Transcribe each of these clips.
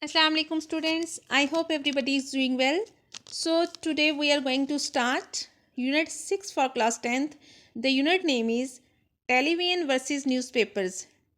Assalamu alaikum students. I hope everybody is doing well. So today we are going to start Unit 6 for class 10th. The unit name is Television versus Newspapers.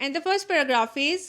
And the first paragraph is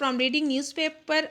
from reading newspaper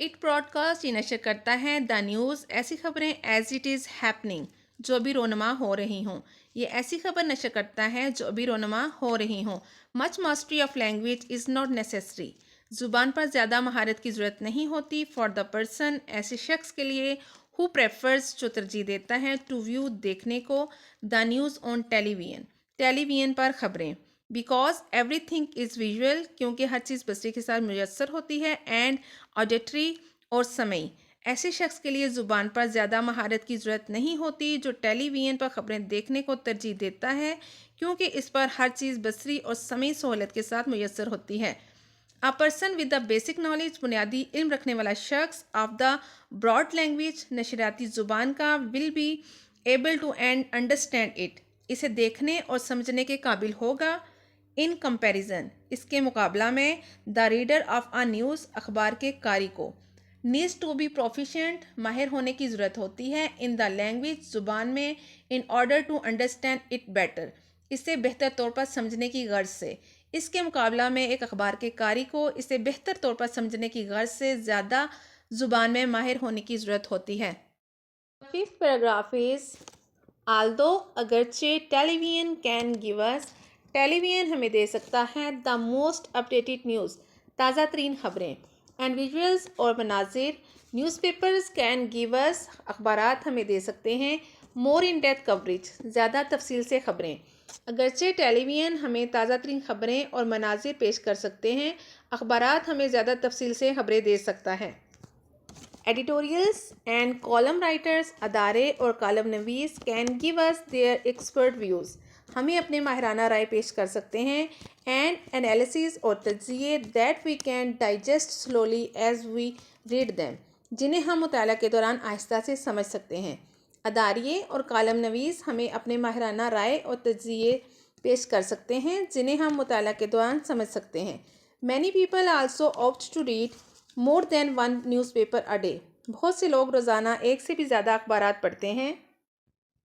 it broadcast یہ نشر کرتا ہے the news ایسی خبریں as it is happening جو ابھی رونما ہو رہی ہوں. یہ ایسی خبر نشر کرتا ہے جو ابھی رونما ہو رہی ہوں. Much mastery of language is not necessary. زبان پر زیادہ مہارت کی ضرورت نہیں ہوتی فار دا پرسن ایسے شخص کے لیے ہو پریفرز جو ترجیح دیتا ہے ٹو ویو دیکھنے کو the news on television television پر خبریں. Because everything is visual کیونکہ ہر چیز بصری کے ساتھ میسر ہوتی ہے. اینڈ آڈیٹری اور سمعی ایسے شخص کے لیے زبان پر زیادہ مہارت کی ضرورت نہیں ہوتی جو ٹیلی ویژن پر خبریں دیکھنے کو ترجیح دیتا ہے کیونکہ اس پر ہر چیز بصری اور سمعی سہولت کے ساتھ میسر ہوتی ہے. A person with the basic knowledge بنیادی علم رکھنے والا شخص of the broad language نشریاتی زبان کا will be able to and understand it اسے دیکھنے اور سمجھنے کے قابل ہوگا. in comparison اس کے مقابلہ میں the reader of a news اخبار کے قاری کو needs to be proficient ماہر ہونے کی ضرورت ہوتی ہے in the language زبان میں in order to understand it better اسے بہتر طور پر سمجھنے کی غرض سے. اس کے مقابلہ میں ایک اخبار کے قاری کو اسے بہتر طور پر سمجھنے کی غرض سے زیادہ زبان میں ماہر ہونے کی ضرورت ہوتی ہے. ففتھ پیراگراف از although اگرچہ television can give us television ہمیں دے سکتا ہے دا موسٹ اپڈیٹڈ نیوز تازہ ترین خبریں اینڈ ویژولز اور مناظر. Newspapers can give us اخبارات ہمیں دے سکتے ہیں مور ان ڈیپتھ کوریج زیادہ تفصیل سے خبریں. اگرچہ ٹیلی ویژن ہمیں تازہ ترین خبریں اور مناظر پیش کر سکتے ہیں اخبارات ہمیں زیادہ تفصیل سے خبریں دے سکتا ہے. ایڈیٹوریلز اینڈ کالم رائٹرز ادارے اور کالم نویس can give us their expert views ہمیں اپنے ماہرانہ رائے پیش کر سکتے ہیں. اینڈ انالیسز اور تجزیے that we can digest slowly as we read them جنہیں ہم مطالعہ کے دوران آہستہ سے سمجھ سکتے ہیں. اداریے اور کالم نویس ہمیں اپنے ماہرانہ رائے اور تجزیے پیش کر سکتے ہیں جنہیں ہم مطالعہ کے دوران سمجھ سکتے ہیں. Many people also opt to read more than one newspaper a day بہت سے لوگ روزانہ ایک سے بھی زیادہ اخبارات پڑھتے ہیں.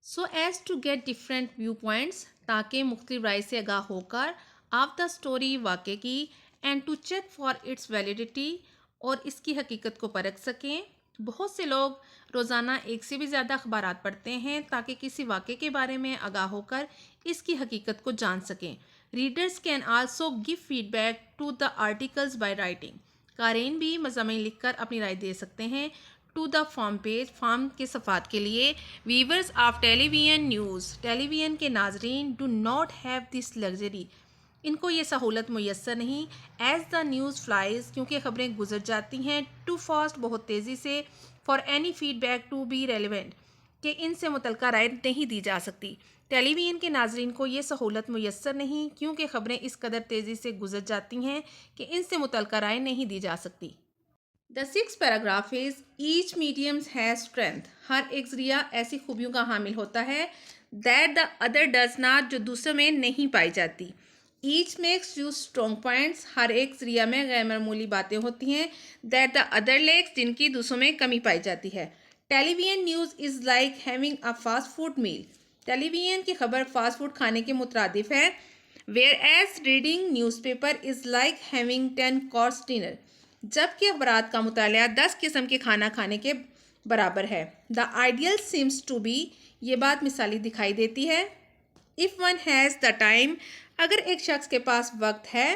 So as to get different viewpoints تاکہ مختلف رائے سے آگاہ ہو کر آف دا اسٹوری واقع کی and to check for its validity اور اس کی حقیقت کو پرکھ سکیں. بہت سے لوگ روزانہ ایک سے بھی زیادہ اخبارات پڑھتے ہیں تاکہ کسی واقعے کے بارے میں آگاہ ہو کر اس کی حقیقت کو جان سکیں. Readers can also give feedback to the articles by writing قارئین بھی مضامین لکھ کر اپنی رائے دے سکتے ہیں. To the form page form کے صفحات کے لیے viewers of television news television کے ناظرین do not have this luxury ان کو یہ سہولت میسر نہیں ایز دا نیوز فلائز کیونکہ خبریں گزر جاتی ہیں ٹو فاسٹ بہت تیزی سے for any feedback to be relevant کہ ان سے متعلقہ رائے نہیں دی جا سکتی. ٹیلی ویژن کے ناظرین کو یہ سہولت میسر نہیں کیونکہ خبریں اس قدر تیزی سے گزر جاتی ہیں کہ ان سے متعلقہ رائے نہیں دی جا سکتی. The six paragraph is each mediums has strength ہر ایک ذریعہ ایسی خوبیوں کا حامل ہوتا ہے that the other does not جو دوسروں میں نہیں پائی جاتی. Each makes use strong points ہر ایک ذریعہ میں غیر معمولی باتیں ہوتی ہیں دیٹ دا ادر لیکس جن کی دوسروں میں کمی پائی جاتی ہے. ٹیلی vision news is like having a fast food mile tele vision کی خبر فاسٹ فوڈ کھانے کے مترادف ہے. Where as reading news paper is like having 10 course dinner جبکہ اخبارات کا مطالعہ 10 قسم کے کھانا کھانے کے برابر ہے. The ideal seems to be یہ بات مثالی دکھائی دیتی ہے. If one has the time اگر ایک شخص کے پاس وقت ہے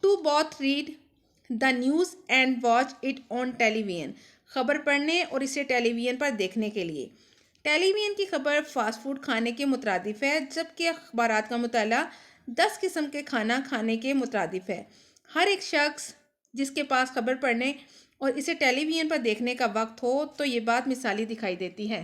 to both read the news and watch it on television خبر پڑھنے اور اسے ٹیلی ویژن پر دیکھنے کے لیے. ٹیلی ویژن کی خبر فاسٹ فوڈ کھانے کے مترادف ہے جبکہ اخبارات کا مطالعہ 10 قسم کے کھانا کھانے کے مترادف ہے. ہر ایک شخص جس کے پاس خبر پڑھنے اور اسے ٹیلی ویژن پر دیکھنے کا وقت ہو تو یہ بات مثالی دکھائی دیتی ہے.